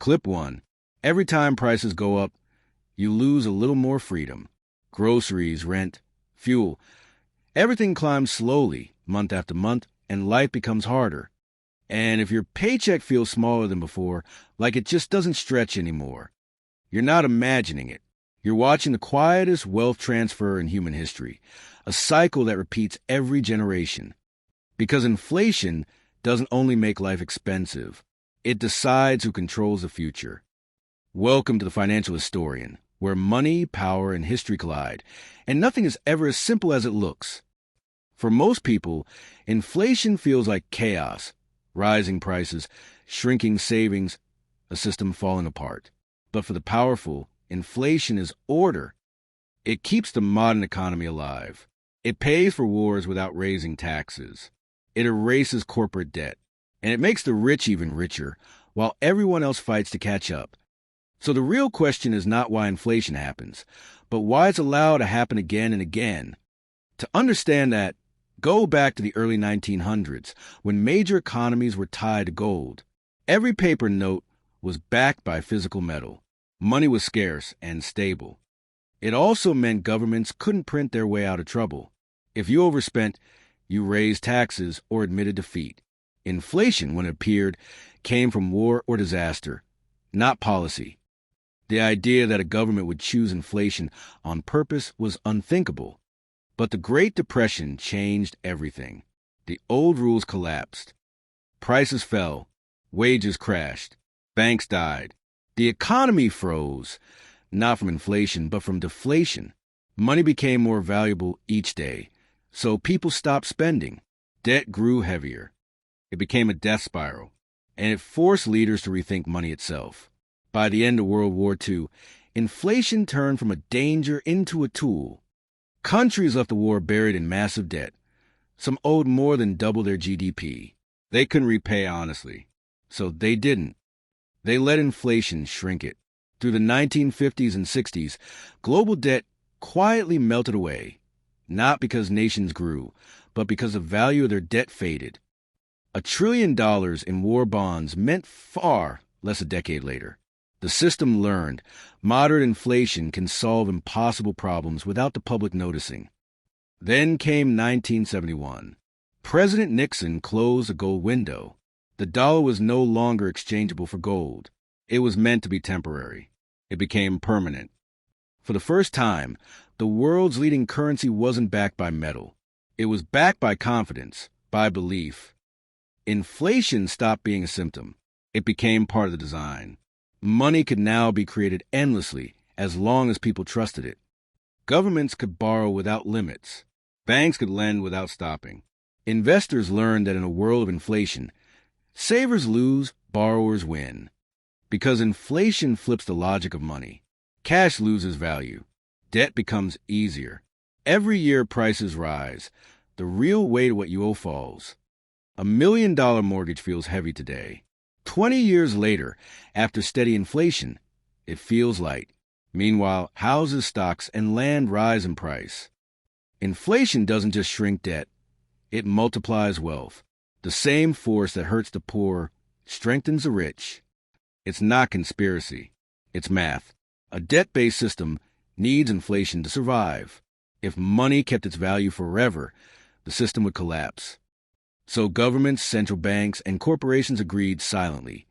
Clip 1. Every time prices go up, you lose a little more freedom. Groceries, rent, fuel. Everything climbs slowly, month after month, and life becomes harder. And if your paycheck feels smaller than before, like it just doesn't stretch anymore, you're not imagining it. You're watching the quietest wealth transfer in human history, a cycle that repeats every generation. Because inflation doesn't only make life expensive, it decides who controls the future. Welcome to the Financial Historian, where money, power, and history collide, and nothing is ever as simple as it looks. For most people, inflation feels like chaos, rising prices, shrinking savings, a system falling apart. But for the powerful, inflation is order. It keeps the modern economy alive. It pays for wars without raising taxes. It erases corporate debt, and it makes the rich even richer, while everyone else fights to catch up. So the real question is not why inflation happens, but why it's allowed to happen again and again. To understand that, go back to the early 1900s, when major economies were tied to gold. Every paper note was backed by physical metal. Money was scarce and stable. It also meant governments couldn't print their way out of trouble. If you overspent, you raised taxes or admitted defeat. Inflation, when it appeared, came from war or disaster, not policy. The idea that a government would choose inflation on purpose was unthinkable. But the Great Depression changed everything. The old rules collapsed. Prices fell. Wages crashed. Banks died. The economy froze, not from inflation, but from deflation. Money became more valuable each day, so people stopped spending. Debt grew heavier. It became a death spiral, and it forced leaders to rethink money itself. By the end of World War II, inflation turned from a danger into a tool. Countries left the war buried in massive debt. Some owed more than double their GDP. They couldn't repay honestly, so they didn't. They let inflation shrink it. Through the 1950s and 60s, global debt quietly melted away, not because nations grew, but because the value of their debt faded. $1 trillion in war bonds meant far less a decade later. The system learned moderate inflation can solve impossible problems without the public noticing. Then came 1971. President Nixon closed the gold window. The dollar was no longer exchangeable for gold. It was meant to be temporary. It became permanent. For the first time, the world's leading currency wasn't backed by metal. It was backed by confidence, by belief. Inflation stopped being a symptom. It became part of the design. Money could now be created endlessly as long as people trusted it. Governments could borrow without limits. Banks could lend without stopping. Investors learned that in a world of inflation, savers lose, borrowers win. Because inflation flips the logic of money. Cash loses value. Debt becomes easier. Every year prices rise. The real weight of what you owe falls. $1 million mortgage feels heavy today. 20 years later, after steady inflation, it feels light. Meanwhile, houses, stocks, and land rise in price. Inflation doesn't just shrink debt. It multiplies wealth. The same force that hurts the poor strengthens the rich. It's not conspiracy. It's math. A debt-based system needs inflation to survive. If money kept its value forever, the system would collapse. So governments, central banks, and corporations agreed silently.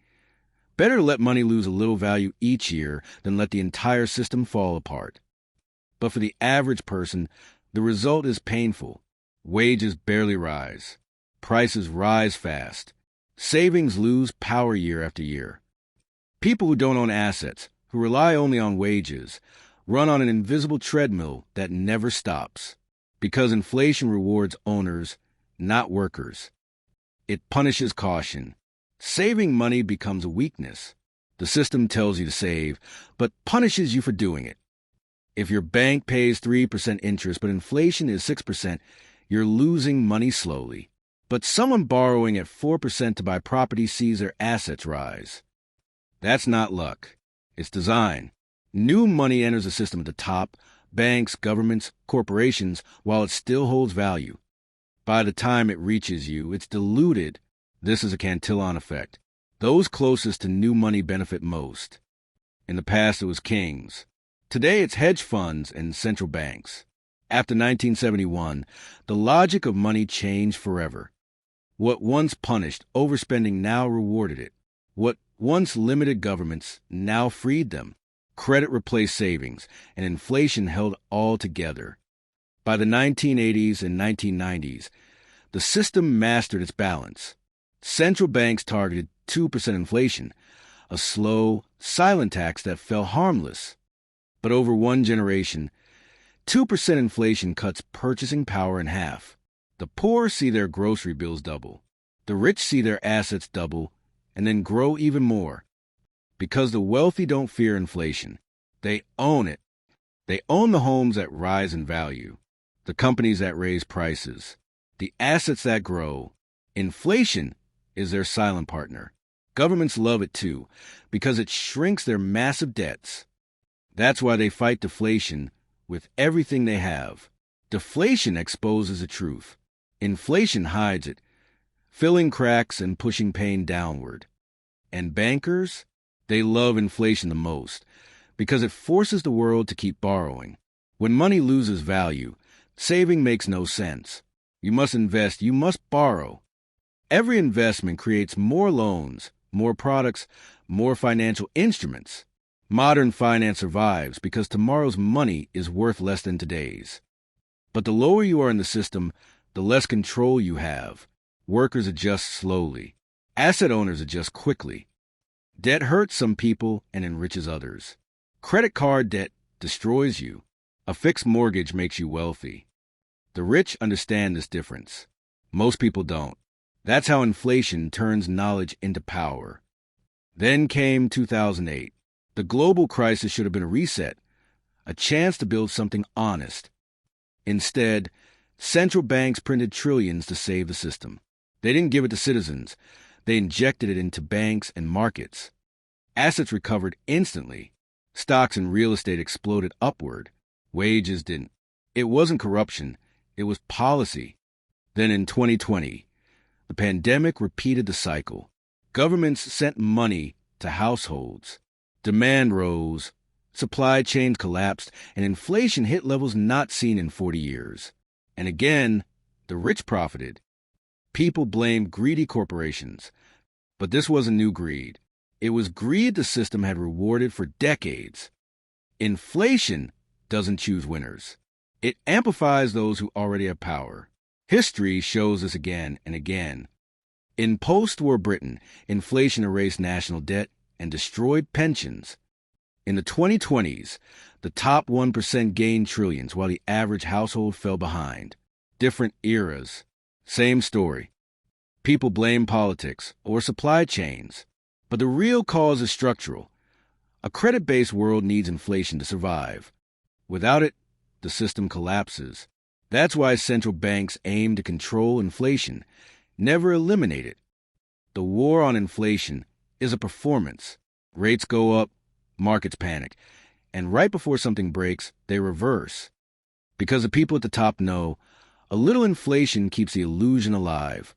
Better to let money lose a little value each year than let the entire system fall apart. But for the average person, the result is painful. Wages barely rise. Prices rise fast. Savings lose power year after year. People who don't own assets, who rely only on wages, run on an invisible treadmill that never stops. Because inflation rewards owners, not workers. It punishes caution. Saving money becomes a weakness. The system tells you to save, but punishes you for doing it. If your bank pays 3% interest, but inflation is 6%, you're losing money slowly. But someone borrowing at 4% to buy property sees their assets rise. That's not luck. It's design. New money enters the system at the top, banks, governments, corporations, while it still holds value. By the time it reaches you, it's diluted. This is a Cantillon Effect. Those closest to new money benefit most. In the past, it was kings. Today, it's hedge funds and central banks. After 1971, the logic of money changed forever. What once punished overspending now rewarded it. What once limited governments now freed them. Credit replaced savings, and inflation held all together. By the 1980s and 1990s, the system mastered its balance. Central banks targeted 2% inflation, a slow, silent tax that felt harmless. But over one generation, 2% inflation cuts purchasing power in half. The poor see their grocery bills double. The rich see their assets double and then grow even more. Because the wealthy don't fear inflation. They own it. They own the homes that rise in value, the companies that raise prices, the assets that grow. Inflation is their silent partner. Governments love it too, because it shrinks their massive debts. That's why they fight deflation with everything they have. Deflation exposes the truth. Inflation hides it, filling cracks and pushing pain downward. And bankers, they love inflation the most, because it forces the world to keep borrowing. When money loses value, saving makes no sense. You must invest, you must borrow. Every investment creates more loans, more products, more financial instruments. Modern finance survives because tomorrow's money is worth less than today's. But the lower you are in the system, the less control you have. Workers adjust slowly. Asset owners adjust quickly. Debt hurts some people and enriches others. Credit card debt destroys you. A fixed mortgage makes you wealthy. The rich understand this difference. Most people don't. That's how inflation turns knowledge into power. Then came 2008. The global crisis should have been a reset, a chance to build something honest. Instead, central banks printed trillions to save the system. They didn't give it to citizens. They injected it into banks and markets. Assets recovered instantly. Stocks and real estate exploded upward. Wages didn't. It wasn't corruption. It was policy. Then in 2020, the pandemic repeated the cycle. Governments sent money to households. Demand rose, supply chains collapsed, and inflation hit levels not seen in 40 years. And again, the rich profited. People blamed greedy corporations. But this wasn't new greed. It was greed the system had rewarded for decades. Inflation doesn't choose winners. It amplifies those who already have power. History shows this again and again. In post-war Britain, inflation erased national debt and destroyed pensions. In the 2020s, the top 1% gained trillions while the average household fell behind. Different eras, same story. People blame politics or supply chains, but the real cause is structural. A credit-based world needs inflation to survive. Without it, the system collapses. That's why central banks aim to control inflation, never eliminate it. The war on inflation is a performance. Rates go up, markets panic, and right before something breaks, they reverse. Because the people at the top know, a little inflation keeps the illusion alive.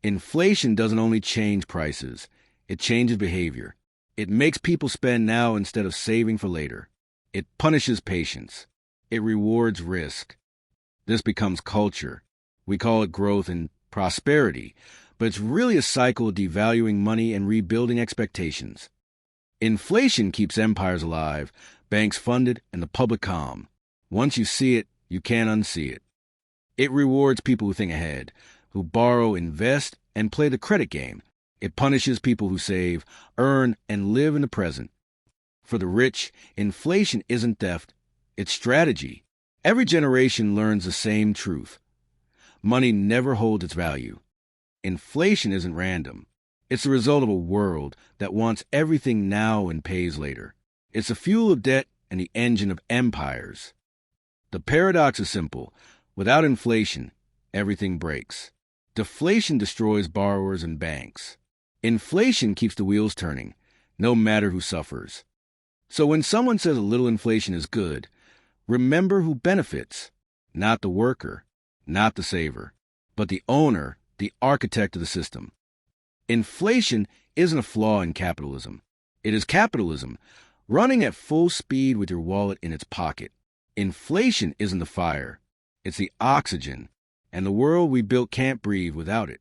Inflation doesn't only change prices, it changes behavior. It makes people spend now instead of saving for later. It punishes patience. It rewards risk. This becomes culture. We call it growth and prosperity, but it's really a cycle of devaluing money and rebuilding expectations. Inflation keeps empires alive, banks funded, and the public calm. Once you see it, you can't unsee it. It rewards people who think ahead, who borrow, invest, and play the credit game. It punishes people who save, earn, and live in the present. For the rich, inflation isn't theft, it's strategy. Every generation learns the same truth. Money never holds its value. Inflation isn't random. It's the result of a world that wants everything now and pays later. It's the fuel of debt and the engine of empires. The paradox is simple. Without inflation, everything breaks. Deflation destroys borrowers and banks. Inflation keeps the wheels turning, no matter who suffers. So when someone says a little inflation is good, remember who benefits. Not the worker, not the saver, but the owner, the architect of the system. Inflation isn't a flaw in capitalism. It is capitalism, running at full speed with your wallet in its pocket. Inflation isn't the fire. It's the oxygen, and the world we built can't breathe without it.